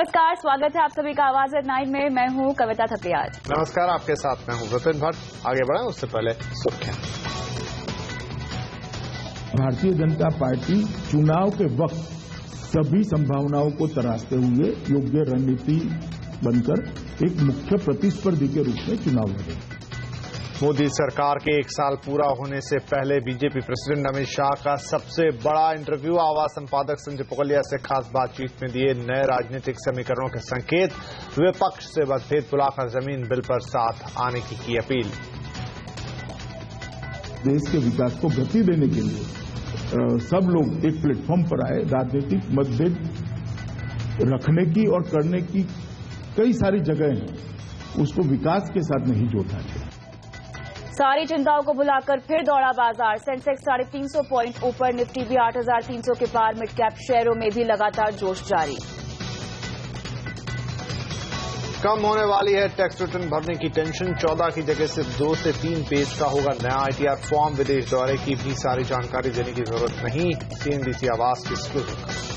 नमस्कार, स्वागत है आप सभी का आवाज एट 9 में। मैं हूं कविता थपलियाल। नमस्कार, आपके साथ मैं हूं विपिन भट्ट। आगे बढ़े उससे पहले सुर्खियां। भारतीय जनता पार्टी चुनाव के वक्त सभी संभावनाओं को तराशते हुए योग्य रणनीति बनकर एक मुख्य प्रतिस्पर्धी के रूप में चुनाव लड़ेगी। मोदी सरकार के 1 साल पूरा होने से पहले बीजेपी प्रेसिडेंट अमित शाह का सबसे बड़ा इंटरव्यू। आवाज संपादक संजय पुगलिया से खास बातचीत में दिए नए राजनीतिक समीकरणों के संकेत। विपक्ष से मतभेद बुलाकर जमीन बिल पर साथ आने की अपील। देश के विकास को गति देने के लिए सब लोग एक प्लेटफॉर्म पर आए। राजनीतिक मतभेद रखने की और करने की कई सारी जगह हैं, उसको विकास के साथ नहीं जोड़ना चाहिए। सारी चिंताओं को भुलाकर फिर दौड़ा बाजार। सेंसेक्स 350 पॉइंट ऊपर, निफ्टी भी 8,300 के पार। मिड कैप शेयरों में भी लगातार जोश जारी। कम होने वाली है टैक्स रिटर्न भरने की टेंशन। 14 की जगह सिर्फ 2 से 3 पेज का होगा नया आईटीआर फॉर्म। विदेश दौरे की भी सारी जानकारी देने की जरूरत नहीं। सीएनबीसी आवाज की एक्सक्लूसिव।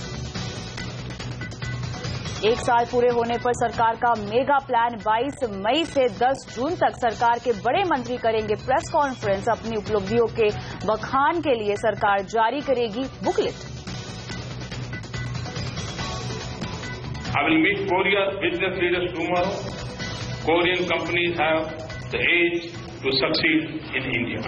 1 साल पूरे होने पर सरकार का मेगा प्लान। 22 मई से 10 जून तक सरकार के बड़े मंत्री करेंगे प्रेस कॉन्फ्रेंस। अपनी उपलब्धियों के बखान के लिए सरकार जारी करेगी booklet. I will meet Korea's business leaders tomorrow. Korean companies have the edge to succeed in India.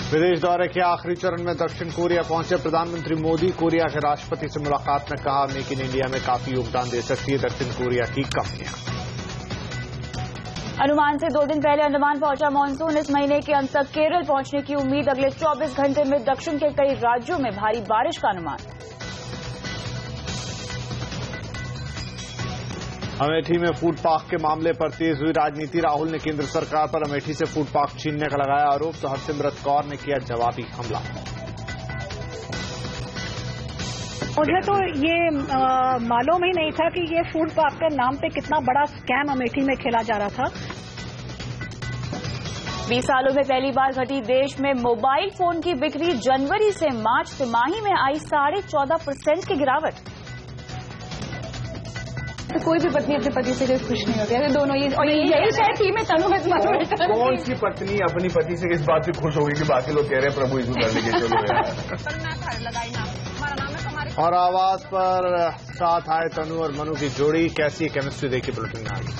विदेश दौरे के आखिरी चरण में दक्षिण कोरिया पहुंचे प्रधानमंत्री मोदी। कोरिया के राष्ट्रपति से मुलाकात में कहा, मेक इन इंडिया में काफी योगदान दे सकती है दक्षिण कोरिया की कंपनियां। अनुमान से 2 दिन पहले अंडमान पहुंचा मानसून। इस महीने के अंत तक केरल पहुंचने की उम्मीद। अगले 24 घंटे में दक्षिण के कई राज्यों में भारी बारिश का अनुमान। अमेठी में फूड पार्क के मामले पर तेज हुई राजनीति। राहुल ने केंद्र सरकार पर अमेठी से फूड पार्क छीनने का लगाया आरोप, तो हरसिमरत कौर ने किया जवाबी हमला। मुझे तो ये मालूम ही नहीं था कि ये फूड पार्क के नाम पे कितना बड़ा स्कैम अमेठी में खेला जा रहा था। 20 सालों में पहली बार घटी देश में मोबाइल फोन की बिक्री। जनवरी से मार्च तिमाही में आई 14.5% की गिरावट। तो कोई भी पत्नी अपने पति से खुश नहीं होती है। दोनों ये और यही शायद थीम है तनु। कौन सी पत्नी अपनी पति से इस बात से खुश होगी कि बाकी लोग कह रहे हैं प्रभु यीशु कर लेंगे। चलो और आवाज पर साथ आए तनु और मनु की जोड़ी। कैसी केमिस्ट्री देखी बुलेटिन में आगे।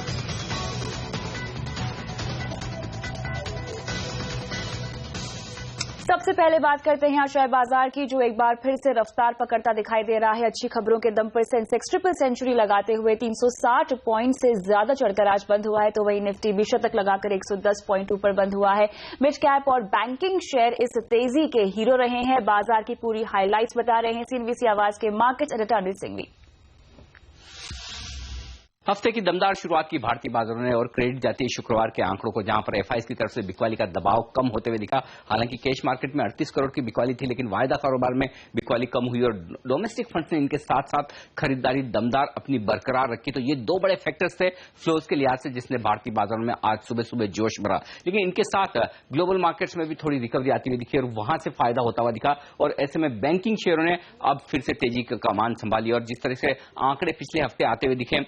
सबसे पहले बात करते हैं शेयर बाजार की, जो एक बार फिर से रफ्तार पकड़ता दिखाई दे रहा है। अच्छी खबरों के दम पर सेंसेक्स ट्रिपल सेंचुरी लगाते हुए 360 पॉइंट से ज्यादा चढ़कर आज बंद हुआ है। तो वहीं निफ्टी भी शतक लगाकर 110 पॉइंट ऊपर बंद हुआ है। मिड कैप और बैंकिंग शेयर इस तेजी के हीरो रहे हैं। बाजार की पूरी हाईलाइट्स बता रहे हैं सीएनबीसी आवाज के मार्केट एडिटर अनिल सिंघवी। हफ्ते की दमदार शुरुआत की भारतीय बाजारों ने और क्रेडिट जाती है शुक्रवार के आंकड़ों को, जहां पर एफआईएस की तरफ से बिकवाली का दबाव कम होते हुए दिखा। हालांकि कैश मार्केट में 38 करोड़ की बिकवाली थी, लेकिन वायदा कारोबार में बिकवाली कम हुई और डोमेस्टिक फंड्स ने इनके साथ साथ खरीदारी दमदार अपनी बरकरार रखी। तो ये 2 बड़े फैक्टर्स थे फ्लोज के लिहाज से, जिसने भारतीय बाजारों में आज सुबह सुबह जोश भरा। लेकिन इनके साथ ग्लोबल मार्केट्स में भी थोड़ी रिकवरी आती हुई दिखी और वहां से फायदा होता हुआ दिखा। और ऐसे में बैंकिंग शेयरों ने अब फिर से तेजी का कमान संभाली और जिस तरह से आंकड़े पिछले हफ्ते आते हुए दिखे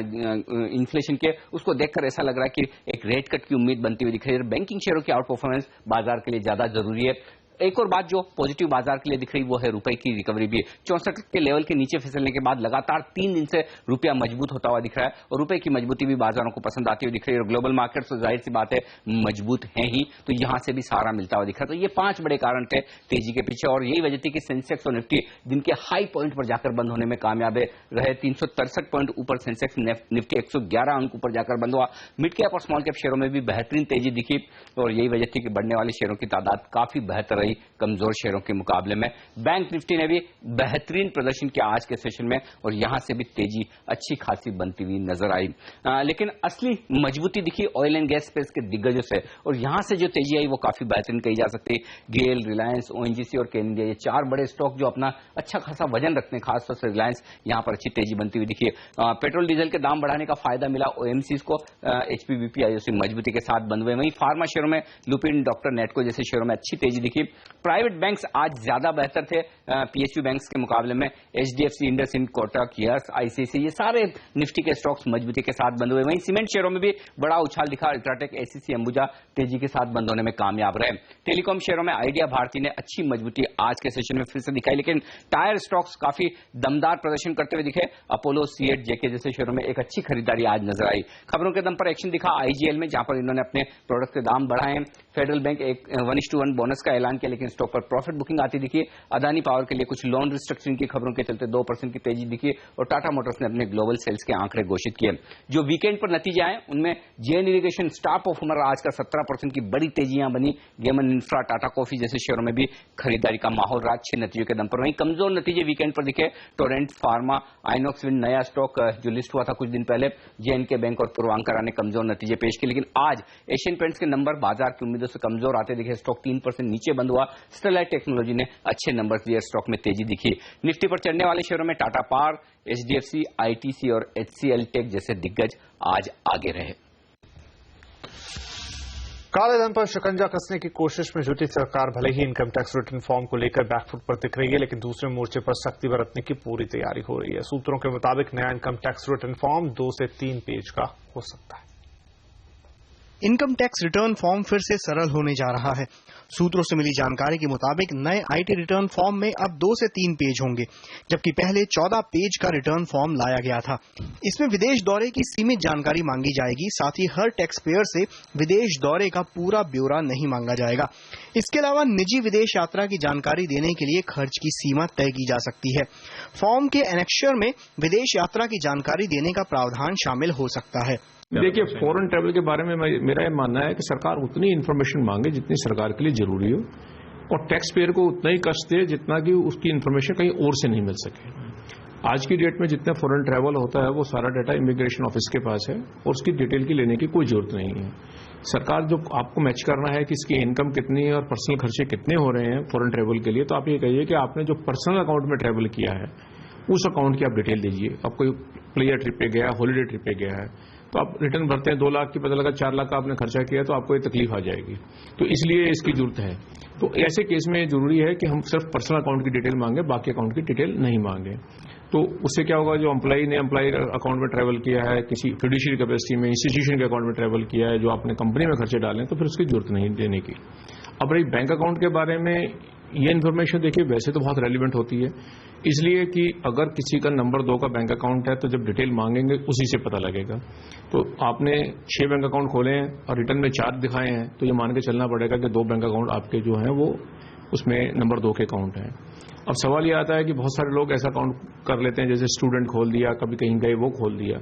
इन्फ्लेशन के, उसको देखकर ऐसा लग रहा है कि एक रेट कट की उम्मीद बनती हुई दिख रही है। बैंकिंग शेयरों की आउट परफॉर्मेंस बाजार के लिए ज्यादा जरूरी है। एक और बात जो पॉजिटिव बाजार के लिए दिख रही वो है रुपए की रिकवरी भी। 64 के लेवल के नीचे फिसलने के बाद लगातार 3 दिन से रुपया मजबूत होता हुआ दिख रहा है और रुपए की मजबूती भी बाजारों को पसंद आती हुई दिख रही है। और ग्लोबल मार्केट तो जाहिर सी बात है मजबूत है ही, तो यहां से भी सहारा मिलता हुआ दिख रहा है। तो ये 5 बड़े कारण थे तेजी के पीछे और यही वजह थी कि सेंसेक्स और निफ्टी दिन के हाई पॉइंट पर जाकर बंद होने में कामयाब रहे। 363 पॉइंट ऊपर सेंसेक्स, निफ्टी 111 अंक ऊपर जाकर बंद हुआ। मिड कैप और स्मॉल कैप शेयरों में भी बेहतरीन तेजी दिखी और यही वजह थी कि बढ़ने वाले शेयरों की तादाद काफी बेहतर रही कमजोर शेयरों के मुकाबले में। बैंक निफ्टी ने भी बेहतरीन प्रदर्शन किया आज के सेशन में और यहां से भी तेजी अच्छी खासी बनती हुई नजर आई। लेकिन असली मजबूती दिखी ऑयल एंड गैस स्पेस के दिग्गजों से और यहां से जो तेजी आई वो काफी बेहतरीन कही जा सकती है। गेल, रिलायंस, ओएनजीसी और केन इंडिया, ये 4 बड़े स्टॉक जो अपना अच्छा खासा वजन रखते हैं, खासतौर से रिलायंस, यहां पर अच्छी तेजी बनती हुई दिखी। पेट्रोल डीजल के दाम बढ़ाने का फायदा मिला ओएमसीज को। एचपीबीपी आईओसी मजबूती के साथ बंद हुए। वहीं फार्मा शेयरों में लुपिन, डॉक्टर नेटको जैसे शेयरों में अच्छी तेजी दिखी प्राइवेट बैंक्स आज ज्यादा बेहतर थे पीएसयू बैंक्स के मुकाबले में। HDFC, IndusInd, Kotak, yes, ICICI, ये सारे निफ्टी के स्टॉक्स मजबूती के साथ बंद हुए। वहीं सीमेंट शेयरों में भी बड़ा उछाल दिखा। अल्ट्राटेक, एसीसी, अंबुजा तेजी के साथ बंद होने में कामयाब रहे। टेलीकॉम शेयरों में आइडिया, भारती ने अच्छी मजबूती आज के सेशन में फिर से दिखाई, लेकिन टायर स्टॉक्स काफी दमदार प्रदर्शन करते हुए दिखे। अपोलो, सीएट, जेके जैसे शेयरों में एक अच्छी खरीदारी आज नजर आई। खबरों के दम पर एक्शन दिखा आईजीएल में, जहां पर इन्होंने अपने प्रोडक्ट के दाम बढ़ाए। फेडरल बैंक एक 1:1 बोनस का ऐलान किया, लेकिन स्टॉक पर प्रॉफिट बुकिंग आती दिखी। अदानी पावर के लिए कुछ लोन रिस्ट्रक्चरिंग की खबरों के चलते 2% की तेजी दिखी और टाटा मोटर्स ने अपने ग्लोबल सेल्स के आंकड़े घोषित किए। जो वीकेंड पर नतीजे आए उनमें जेएन इरिगेशन, स्टार परफॉर्मर आज का 17% की बड़ी तेजियां बनी। गेमन इंफ्रा, टाटा कॉफी जैसे शेयरों में भी खरीदारी का माहौल रहा अच्छे नतीजों के दम पर। वहीं कमजोर नतीजे वीकेंड पर दिखे। टोरेंट फार्मा, आइनॉक्स विंड, नया स्टॉक जो लिस्ट हुआ था कुछ दिन पहले, जेएनके बैंक और पूर्वांकरा ने कमजोर नतीजे पेश किए। लेकिन आज एशियन पेंट्स के नंबर बाजार की उम्मीदों से कमजोर आते दिखे। स्टॉक 3% नीचे बंद हुआ। स्टेलाइट टेक्नोलॉजी ने अच्छे नंबर दिए, स्टॉक में तेजी दिखी। निफ्टी पर चढ़ने वाले शेयरों में टाटा पावर, एचडीएफसी, आईटीसी और एचसीएल टेक जैसे दिग्गज आज आगे रहे। काले धन पर शिकंजा कसने की कोशिश में जुटी सरकार भले ही इनकम टैक्स रिटर्न फॉर्म को लेकर बैकफुट पर दिख रही है, लेकिन दूसरे मोर्चे पर सख्ती बरतने की पूरी तैयारी हो रही है। सूत्रों के मुताबिक नया इनकम टैक्स रिटर्न फॉर्म 2 से 3 पेज का हो सकता है। इनकम टैक्स रिटर्न फॉर्म फिर से सरल होने जा रहा है। सूत्रों से मिली जानकारी के मुताबिक नए आईटी रिटर्न फॉर्म में अब 2 से 3 पेज होंगे, जबकि पहले 14 पेज का रिटर्न फॉर्म लाया गया था। इसमें विदेश दौरे की सीमित जानकारी मांगी जाएगी। साथ ही हर टैक्स पेयर से विदेश दौरे का पूरा ब्यौरा नहीं मांगा जाएगा। इसके अलावा निजी विदेश यात्रा की जानकारी देने के लिए खर्च की सीमा तय की जा सकती है। फॉर्म के एनेक्शर में विदेश यात्रा की जानकारी देने का प्रावधान शामिल हो सकता है। देखिए, फॉरेन ट्रैवल के बारे में मेरा यह मानना है कि सरकार उतनी इन्फॉर्मेशन मांगे जितनी सरकार के लिए जरूरी हो, और टैक्स पेयर को उतना ही कष्ट दे जितना कि उसकी इन्फॉर्मेशन कहीं और से नहीं मिल सके। आज की डेट में जितना फॉरेन ट्रैवल होता है वो सारा डाटा इमिग्रेशन ऑफिस के पास है और उसकी डिटेल की लेने की कोई जरूरत नहीं है। सरकार जो आपको मैच करना है कि इसकी इनकम कितनी है और पर्सनल खर्चे कितने हो रहे हैं फॉरेन ट्रैवल के लिए, तो आप ये कहिए कि आपने जो पर्सनल अकाउंट में ट्रैवल किया है उस अकाउंट की आप डिटेल दीजिए। आप कोई प्लेयर ट्रिप पे गया, हॉलीडे ट्रिप पे गया है, तो आप रिटर्न भरते हैं 2 लाख की, पता लगा 4 लाख का आपने खर्चा किया, तो आपको ये तकलीफ आ जाएगी। तो इसलिए इसकी जरूरत है। तो ऐसे केस में जरूरी है कि हम सिर्फ पर्सनल अकाउंट की डिटेल मांगे, बाकी अकाउंट की डिटेल नहीं मांगे। तो उससे क्या होगा, जो एम्प्लॉई ने एम्प्लॉई अकाउंट में ट्रैवल किया है, किसी फिड्यूशियरी कैपेसिटी में, इंस्टीट्यूशन के अकाउंट में ट्रैवल किया है, जो आपने कंपनी में खर्चे डाले, तो फिर उसकी जरूरत नहीं देने की। अब रही बैंक अकाउंट के बारे में, ये इन्फॉर्मेशन देखिए वैसे तो बहुत रेलिवेंट होती है, इसलिए कि अगर किसी का नंबर 2 का बैंक अकाउंट है तो जब डिटेल मांगेंगे उसी से पता लगेगा। तो आपने 6 बैंक अकाउंट खोले हैं और रिटर्न में 4 दिखाए हैं, तो ये मान के चलना पड़ेगा कि 2 बैंक अकाउंट आपके जो हैं वो उसमें नंबर 2 के अकाउंट हैं। अब सवाल ये आता है कि बहुत सारे लोग ऐसा अकाउंट कर लेते हैं, जैसे स्टूडेंट खोल दिया, कभी कहीं गए वो खोल दिया।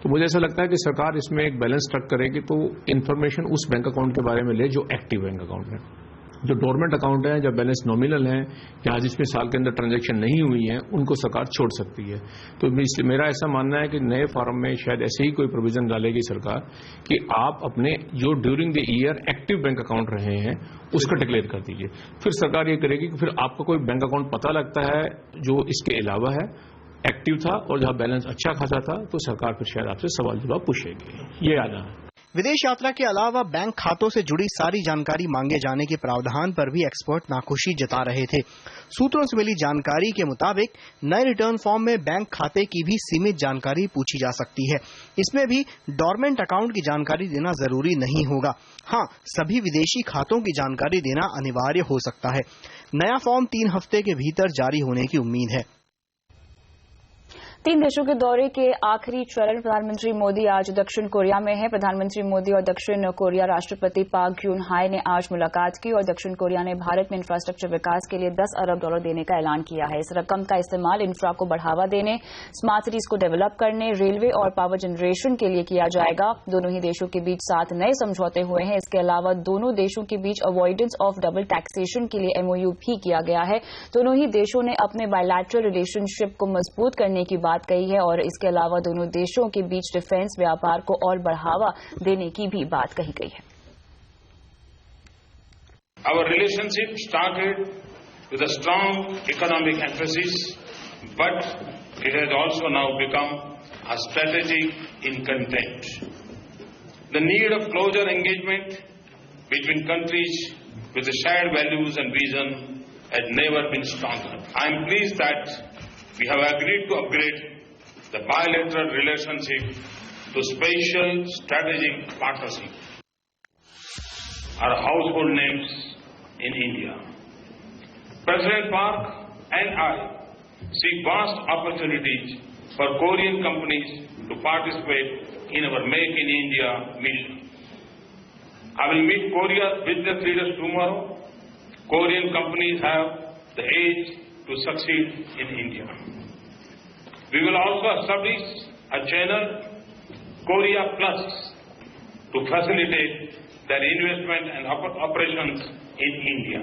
तो मुझे ऐसा लगता है कि सरकार इसमें एक बैलेंस स्ट्रक करेगी, तो इन्फॉर्मेशन उस बैंक अकाउंट के बारे में ले जो एक्टिव बैंक अकाउंट है। जो डोरमेंट अकाउंट है, जब बैलेंस नॉमिनल है या जिसमें साल के अंदर ट्रांजैक्शन नहीं हुई है, उनको सरकार छोड़ सकती है। तो मेरा ऐसा मानना है कि नए फॉर्म में शायद ऐसे ही कोई प्रोविजन डालेगी सरकार कि आप अपने जो during the year active bank account रहे हैं उसका डिक्लेयर कर दीजिए। फिर सरकार ये करेगी कि फिर आपका कोई बैंक अकाउंट पता लगता है जो इसके अलावा है, एक्टिव था और जहां बैलेंस अच्छा खासा था, तो सरकार फिर शायद आपसे सवाल जवाब पूछेगी। ये आना है। विदेश यात्रा के अलावा बैंक खातों से जुड़ी सारी जानकारी मांगे जाने के प्रावधान पर भी एक्सपर्ट नाखुशी जता रहे थे। सूत्रों से मिली जानकारी के मुताबिक नए रिटर्न फॉर्म में बैंक खाते की भी सीमित जानकारी पूछी जा सकती है। इसमें भी डोरमेंट अकाउंट की जानकारी देना जरूरी नहीं होगा। हाँ, सभी विदेशी खातों की जानकारी देना अनिवार्य हो सकता है। नया फॉर्म 3 हफ्ते के भीतर जारी होने की उम्मीद है। 3 देशों के दौरे के आखिरी चरण प्रधानमंत्री मोदी आज दक्षिण कोरिया में हैं। प्रधानमंत्री मोदी और दक्षिण कोरिया राष्ट्रपति पाक ग्यून हाई ने आज मुलाकात की और दक्षिण कोरिया ने भारत में इंफ्रास्ट्रक्चर विकास के लिए $10 अरब देने का ऐलान किया है। इस रकम का इस्तेमाल इंफ्रा को बढ़ावा देने, स्मार्ट सिटीज को डेवलप करने, रेलवे और पावर जनरेशन के लिए किया जाएगा। दोनों ही देशों के बीच 7 नए समझौते हुए हैं। इसके अलावा दोनों देशों के बीच अवॉइडेंस ऑफ डबल टैक्सेशन के लिए MOU भी किया गया है। दोनों ही देशों ने अपने बायलैटरल रिलेशनशिप को मजबूत करने की बात कही है और इसके अलावा दोनों देशों के बीच डिफेंस व्यापार को और बढ़ावा देने की भी बात कही गई है। Our relationship started with a strong economic emphasis, but it has also now become a strategic in content. The need of closer engagement between countries with the shared values and vision had never been stronger. I am pleased that we have agreed to upgrade the bilateral relationship to special strategic partnership. Our household names in India. President Park and I see vast opportunities for Korean companies to participate in our Make in India mission. I will meet Korea's business leaders tomorrow. Korean companies have the edge to succeed in India. We will also establish a channel, Korea Plus, to facilitate their investment and operations in India.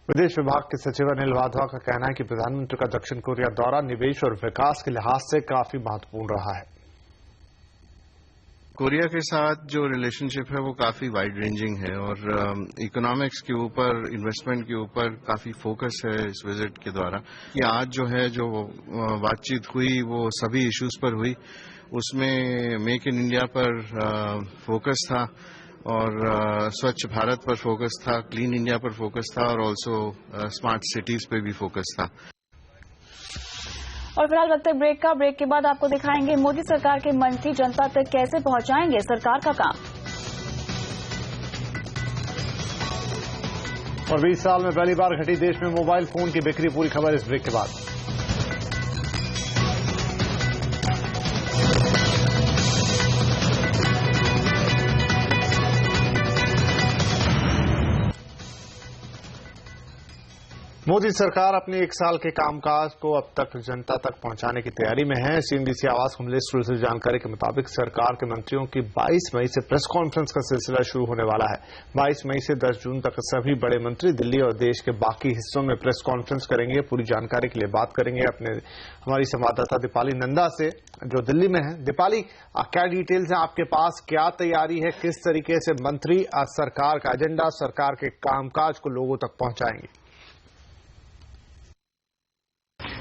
विदेश विभाग के सचिव अनिल वाधवा का कहना है कि प्रधानमंत्री का दक्षिण कोरिया दौरा निवेश और विकास के लिहाज से काफी महत्वपूर्ण रहा है। कोरिया के साथ जो रिलेशनशिप है वो काफी वाइड रेंजिंग है और इकोनॉमिक्स के ऊपर, इन्वेस्टमेंट के ऊपर काफी फोकस है इस विजिट के द्वारा। ये आज जो बातचीत हुई वो सभी इश्यूज पर हुई, उसमें मेक इन इंडिया पर फोकस था और स्वच्छ भारत पर फोकस था, क्लीन इंडिया पर फोकस था और ऑल्सो स्मार्ट सिटीज पे भी फोकस था। और फिलहाल वक्त ब्रेक का। ब्रेक के बाद आपको दिखाएंगे मोदी सरकार के मंत्री जनता तक कैसे पहुंचाएंगे सरकार का काम। और 20 साल में पहली बार घटी देश में मोबाइल फोन की बिक्री। पूरी खबर इस ब्रेक के बाद। मोदी सरकार अपने 1 साल के कामकाज को अब तक जनता तक पहुंचाने की तैयारी में है। सीएनबीसी आवाज कमलेश्वर से जानकारी के मुताबिक सरकार के मंत्रियों की 22 मई से प्रेस कॉन्फ्रेंस का सिलसिला शुरू होने वाला है। 22 मई से 10 जून तक सभी बड़े मंत्री दिल्ली और देश के बाकी हिस्सों में प्रेस कॉन्फ्रेंस करेंगे। पूरी जानकारी के लिए बात करेंगे हमारी संवाददाता दीपाली नंदा से, जो दिल्ली में है। दीपाली, क्या डिटेल्स हैं आपके पास? क्या तैयारी है? किस तरीके से मंत्री सरकार का एजेंडा, सरकार के कामकाज को लोगों तक पहुंचाएंगे?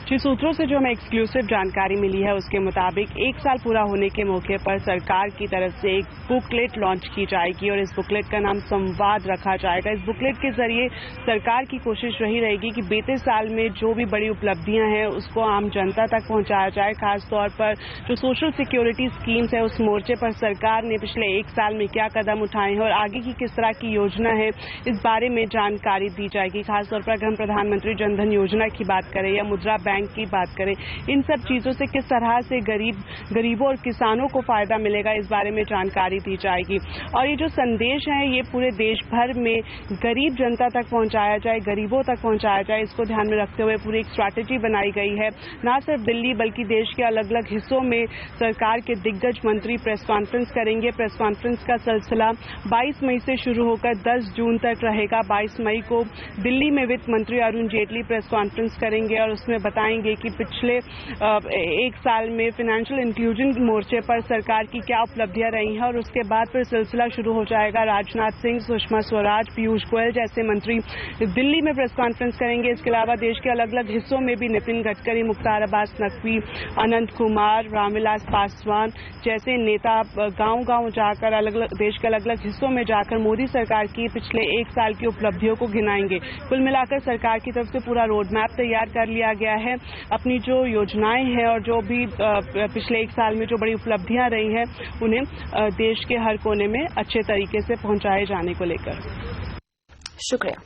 जी, सूत्रों से जो हमें एक्सक्लूसिव जानकारी मिली है उसके मुताबिक 1 साल पूरा होने के मौके पर सरकार की तरफ से एक बुकलेट लॉन्च की जाएगी और इस बुकलेट का नाम संवाद रखा जाएगा। इस बुकलेट के जरिए सरकार की कोशिश रही रहेगी कि बीते साल में जो भी बड़ी उपलब्धियां हैं उसको आम जनता तक पहुंचाया जाए। खासतौर पर जो सोशल सिक्योरिटी स्कीम्स है उस मोर्चे पर सरकार ने पिछले 1 साल में क्या कदम उठाए हैं और आगे की किस तरह की योजना है, इस बारे में जानकारी दी जाएगी। खासतौर पर अगर हम प्रधानमंत्री जनधन योजना की बात करें या मुद्रा बैंक की बात करें, इन सब चीजों से किस तरह से गरीबों और किसानों को फायदा मिलेगा, इस बारे में जानकारी दी जाएगी। और ये जो संदेश है ये पूरे देश भर में गरीब जनता तक पहुंचाया जाए, गरीबों तक पहुंचाया जाए, इसको ध्यान में रखते हुए पूरी एक स्ट्रैटेजी बनाई गई है। न सिर्फ दिल्ली बल्कि देश के अलग अलग हिस्सों में सरकार के दिग्गज मंत्री प्रेस कॉन्फ्रेंस करेंगे। प्रेस कॉन्फ्रेंस का सिलसिला 22 मई से शुरू होकर 10 जून तक रहेगा। 22 मई को दिल्ली में वित्त मंत्री अरुण जेटली प्रेस कॉन्फ्रेंस करेंगे और उसमें बताएंगे कि पिछले 1 साल में फाइनेंशियल इंक्लूजन मोर्चे पर सरकार की क्या उपलब्धियां रही हैं और उसके बाद फिर सिलसिला शुरू हो जाएगा। राजनाथ सिंह, सुषमा स्वराज, पीयूष गोयल जैसे मंत्री दिल्ली में प्रेस कॉन्फ्रेंस करेंगे। इसके अलावा देश के अलग अलग हिस्सों में भी नितिन गडकरी, मुख्तार अब्बास नकवी, अनंत कुमार, रामविलास पासवान जैसे नेता गांव-गांव जाकर देश के अलग अलग हिस्सों में जाकर मोदी सरकार की पिछले 1 साल की उपलब्धियों को गिनाएंगे। कुल मिलाकर सरकार की तरफ से पूरा रोड मैप तैयार कर लिया गया है। अपनी जो योजनाएं हैं और जो भी पिछले 1 साल में जो बड़ी उपलब्धियां रही हैं उन्हें देश के हर कोने में अच्छे तरीके से पहुंचाए जाने को लेकर। शुक्रिया।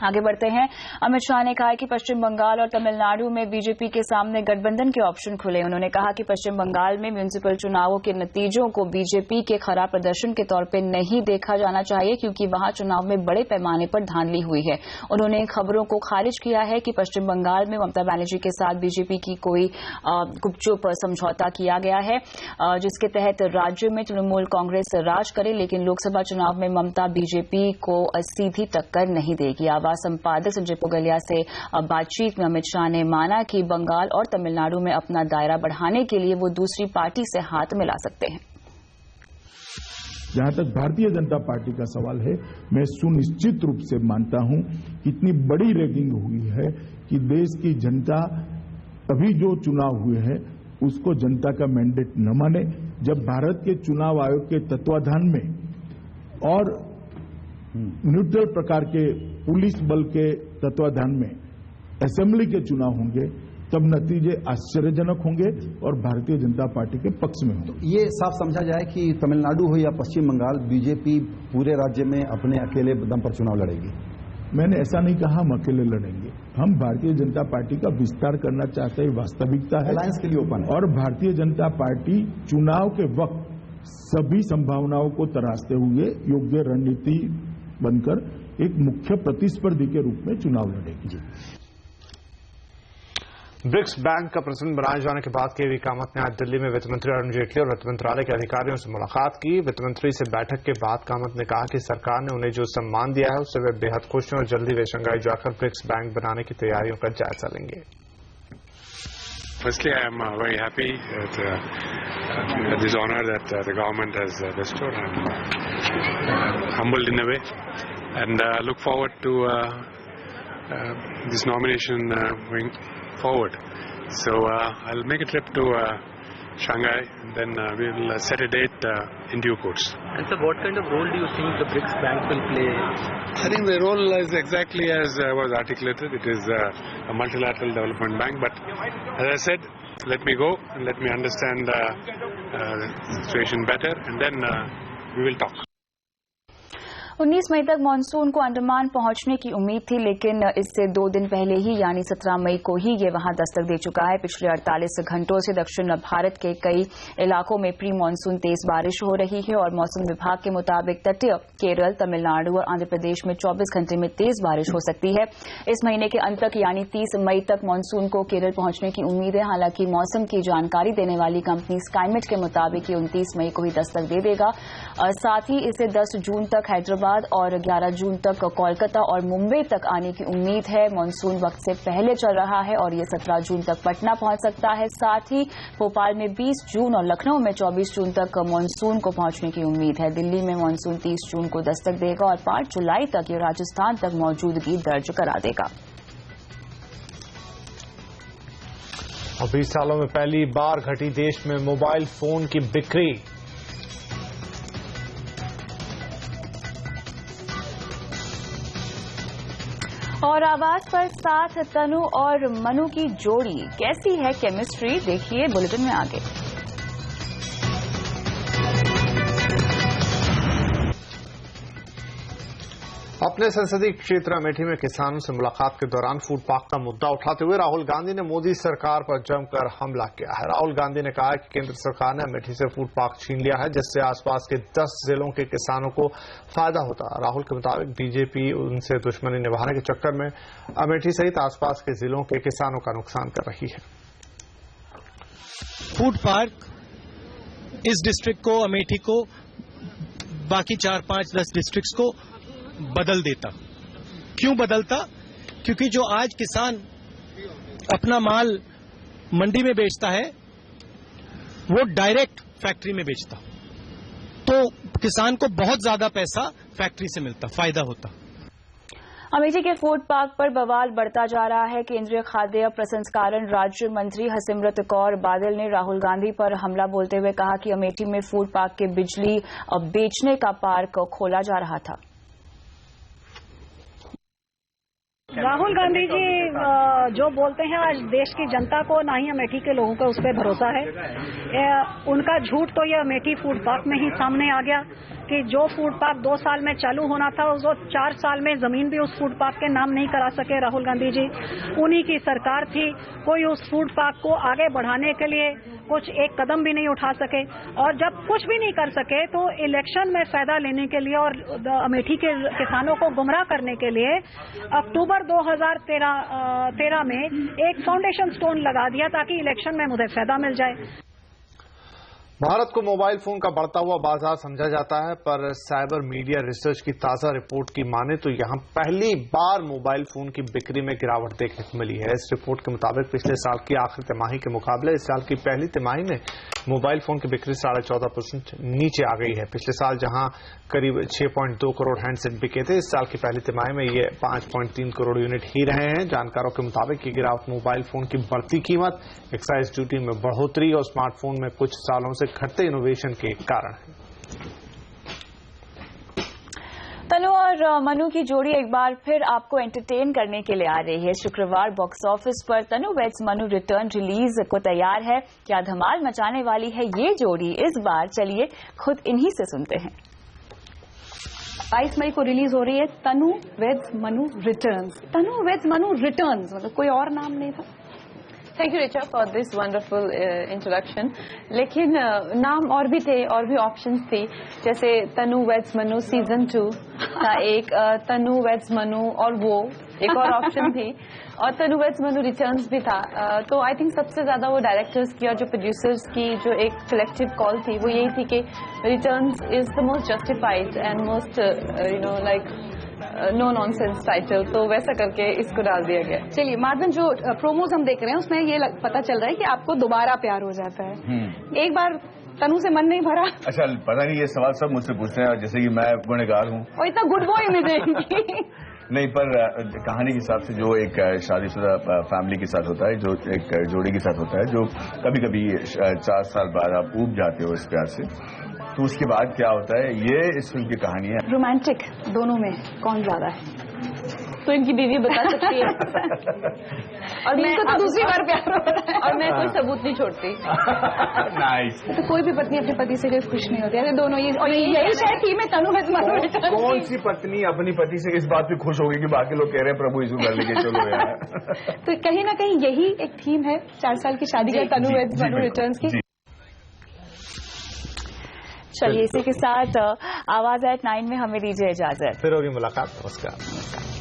आगे बढ़ते हैं। अमित शाह ने कहा कि पश्चिम बंगाल और तमिलनाडु में बीजेपी के सामने गठबंधन के ऑप्शन खुले। उन्होंने कहा कि पश्चिम बंगाल में म्युनिसिपल चुनावों के नतीजों को बीजेपी के खराब प्रदर्शन के तौर पर नहीं देखा जाना चाहिए क्योंकि वहां चुनाव में बड़े पैमाने पर धांधली हुई है। उन्होंने इन खबरों को खारिज किया है कि पश्चिम बंगाल में ममता बनर्जी के साथ बीजेपी की कोई गुपचुप समझौता किया गया है जिसके तहत राज्य में तृणमूल कांग्रेस राज करे, लेकिन लोकसभा चुनाव में ममता बीजेपी को सीधी टक्कर नहीं देगी। संपादक संजय पुगलिया से बातचीत में अमित शाह ने माना कि बंगाल और तमिलनाडु में अपना दायरा बढ़ाने के लिए वो दूसरी पार्टी से हाथ मिला सकते हैं। जहां तक भारतीय जनता पार्टी का सवाल है, मैं सुनिश्चित रूप से मानता हूं कि इतनी बड़ी रैगिंग हुई है कि देश की जनता अभी जो चुनाव हुए हैं उसको जनता का मैंडेट न माने। जब भारत के चुनाव आयोग के तत्वाधान में और न्यूट्रल प्रकार के पुलिस बल के तत्वाधान में असेंबली के चुनाव होंगे, तब नतीजे आश्चर्यजनक होंगे और भारतीय जनता पार्टी के पक्ष में होंगे। ये साफ समझा जाए कि तमिलनाडु हो या पश्चिम बंगाल, बीजेपी पूरे राज्य में अपने अकेले दम पर चुनाव लड़ेगी। मैंने ऐसा नहीं कहा हम अकेले लड़ेंगे। हम भारतीय जनता पार्टी का विस्तार करना चाहते हैं, वास्तविकता है, अलायंस के लिए ओपन है। और भारतीय जनता पार्टी चुनाव के वक्त सभी संभावनाओं को तराशते हुए योग्य रणनीति बनकर एक मुख्य प्रतिस्पर्धी के रूप में चुनाव लड़ेगी। ब्रिक्स बैंक का प्रेसिडेंट बनाए जाने के बाद केवी कामत ने आज दिल्ली में वित्त मंत्री अरुण जेटली और वित्त मंत्रालय के अधिकारियों से मुलाकात की। वित्त मंत्री से बैठक के बाद कामत ने कहा कि सरकार ने उन्हें जो सम्मान दिया है उससे वे बेहद खुश हैं और जल्दी वे शंघाई जाकर ब्रिक्स बैंक बनाने की तैयारियों का जायजा लेंगे। Firstly, I am very happy at this honor that the government has bestowed. I am humbled in a way, and look forward to this nomination going forward. So I'll make a trip to Shanghai, and then we will set a date in due course. And so, what kind of role do you think the BRICS Bank will play? I think the role is exactly as was articulated. It is a multilateral development bank, but as I said, let me go and let me understand the situation better, and then we will talk. 19 मई तक monsoon को अंडमान पहुंचने की उम्मीद थी, लेकिन इससे 2 दिन पहले ही यानी 17 मई को ही ये वहां दस्तक दे चुका है। पिछले 48 घंटों से दक्षिण भारत के कई इलाकों में प्री मानसून तेज बारिश हो रही है और मौसम विभाग के मुताबिक तटीय केरल, तमिलनाडु और आंध्र प्रदेश में 24 घंटे में तेज बारिश हो सकती है। इस महीने के अंत तक यानी 30 मई तक मानसून को केरल पहुंचने की उम्मीद है। हालांकि मौसम की जानकारी देने वाली कंपनी स्काईमेट के मुताबिक ये 29 मई को ही दस्तक दे देगा। साथ ही इसे 10 जून तक हैदराबाद और 11 जून तक कोलकाता और मुंबई तक आने की उम्मीद है। मानसून वक्त से पहले चल रहा है और ये 17 जून तक पटना पहुंच सकता है। साथ ही भोपाल में 20 जून और लखनऊ में 24 जून तक मानसून को पहुंचने की उम्मीद है। दिल्ली में मानसून 30 जून को दस्तक देगा और 5 जुलाई तक ये राजस्थान तक मौजूदगी दर्ज करा देगा। और 20 सालों में पहली बार घटी देश में मोबाइल फोन की बिक्री। और आवाज पर साथ तनु और मनु की जोड़ी, कैसी है केमिस्ट्री, देखिए बुलेटिन में आगे। अपने संसदीय क्षेत्र अमेठी में किसानों से मुलाकात के दौरान फूड पार्क का मुद्दा उठाते हुए राहुल गांधी ने मोदी सरकार पर जमकर हमला किया है। राहुल गांधी ने कहा कि केंद्र सरकार ने अमेठी से फूड पार्क छीन लिया है, जिससे आसपास के 10 जिलों के किसानों को फायदा होता। राहुल के मुताबिक बीजेपी उनसे दुश्मनी निभाने के चक्कर में अमेठी सहित आसपास के जिलों के किसानों का नुकसान कर रही है। फूड पार्क इस डिस्ट्रिक्ट को, अमेठी को, बाकी 4, 5, 10 डिस्ट्रिक्ट्स को बदल देता। क्यों बदलता? क्योंकि जो आज किसान अपना माल मंडी में बेचता है वो डायरेक्ट फैक्ट्री में बेचता, तो किसान को बहुत ज्यादा पैसा फैक्ट्री से मिलता, फायदा होता। अमेठी के फूड पार्क पर बवाल बढ़ता जा रहा है। केंद्रीय खाद्य प्रसंस्करण राज्य मंत्री हरसिमरत कौर बादल ने राहुल गांधी पर हमला बोलते हुए कहा कि अमेठी में फूड पार्क के बिजली बेचने का पार्क खोला जा रहा था। राहुल गांधी जी जो बोलते हैं आज देश की जनता को, ना ही अमेठी के लोगों को उस पर भरोसा है। उनका झूठ तो ये अमेठी फूड पार्क में ही सामने आ गया कि जो फूड पार्क 2 साल में चालू होना था वो 4 साल में जमीन भी उस फूड पार्क के नाम नहीं करा सके राहुल गांधी जी। उन्हीं की सरकार थी, कोई उस फूड पार्क को आगे बढ़ाने के लिए कुछ एक कदम भी नहीं उठा सके, और जब कुछ भी नहीं कर सके तो इलेक्शन में फायदा लेने के लिए और अमेठी के किसानों को गुमराह करने के लिए अक्टूबर 2013 में एक फाउंडेशन स्टोन लगा दिया ताकि इलेक्शन में मुझे फायदा मिल जाए। भारत को मोबाइल फोन का बढ़ता हुआ बाजार समझा जाता है, पर साइबर मीडिया रिसर्च की ताजा रिपोर्ट की माने तो यहां पहली बार मोबाइल फोन की बिक्री में गिरावट देखने को मिली है। इस रिपोर्ट के मुताबिक पिछले साल की आखिरी तिमाही के मुकाबले इस साल की पहली तिमाही में मोबाइल फोन की बिक्री 14.5% नीचे आ गई है। पिछले साल जहां करीब 6.2 करोड़ हैंडसेट बिके थे, इस साल की पहली तिमाही में ये 5.3 करोड़ यूनिट ही रहे हैं। जानकारों के मुताबिक ये गिरावट मोबाइल फोन की बढ़ती कीमत, एक्साइज ड्यूटी में बढ़ोतरी और स्मार्टफोन में कुछ सालों से घटते इनोवेशन के कारण है। तनु और मनु की जोड़ी एक बार फिर आपको एंटरटेन करने के लिए आ रही है। शुक्रवार बॉक्स ऑफिस पर तनु वेड्स मनु रिटर्न रिलीज को तैयार है। क्या धमाल मचाने वाली है ये जोड़ी इस बार, चलिए खुद इन्हीं से सुनते हैं। 22 मई को रिलीज हो रही है तनु वेड्स मनु रिटर्न्स। तनु वेड्स मनु रिटर्न्स, मतलब कोई और नाम नहीं था। Thank you Richa for this wonderful introduction. लेकिन नाम और भी थे, और भी ऑप्शंस थी, जैसे तनु वेड्स मनु सीजन 2 था एक, तनु वेड्स मनु और वो एक और ऑप्शन थी, और तनु वेड्स मनु रिटर्न्स भी था। तो आई थिंक सबसे ज्यादा वो डायरेक्टर्स की और जो प्रोड्यूसर्स की जो एक कलेक्टिव कॉल थी वो यही थी कि returns is the most justified and most like no nonsense title, तो वैसा करके इसको डाल दिया गया। चलिए माधवन, जो प्रोमोज हम देख रहे हैं उसमें ये पता चल रहा है कि आपको दोबारा प्यार हो जाता है। एक बार तनु से मन नहीं भरा? अच्छा, पता नहीं, ये सवाल सब मुझसे पूछते हैं जैसे कि मैं गुनहगार हूँ और इतना गुड बॉय इमेज है। नहीं, पर कहानी के हिसाब से जो एक शादीशुदा फैमिली के साथ होता है, जो एक जोड़ी के साथ होता है, जो कभी कभी 4 साल बाद आप ऊब जाते हो इस प्यार से, तो उसके बाद क्या होता है, ये इस फिल्म की कहानी है। रोमांटिक दोनों में कौन ज्यादा है? तो इनकी बीवी बता सकती है। और मैं तो दूसरी बार प्यार हो रहा है और मैं कोई सबूत नहीं छोड़ती। नाइस। तो कोई भी पत्नी अपने पति से कोई खुश नहीं होती है, दोनों ये, और यही शायद थीम है तनु वेड्स मनु रिटर्न्स। कौन सी पत्नी अपनी पति से इस बात पे खुश होगी कि बाकी लोग कह रहे हैं प्रभु यीशु कर लेके चलो यार। तो कहीं ना कहीं यही एक थीम है 4 साल की शादी का तनु वेड्स मनु रिटर्न्स की। चलिए इसी के साथ आवाज एट 9 में हमें दीजिए इजाजत। फिर होगी मुलाकात। नमस्कार।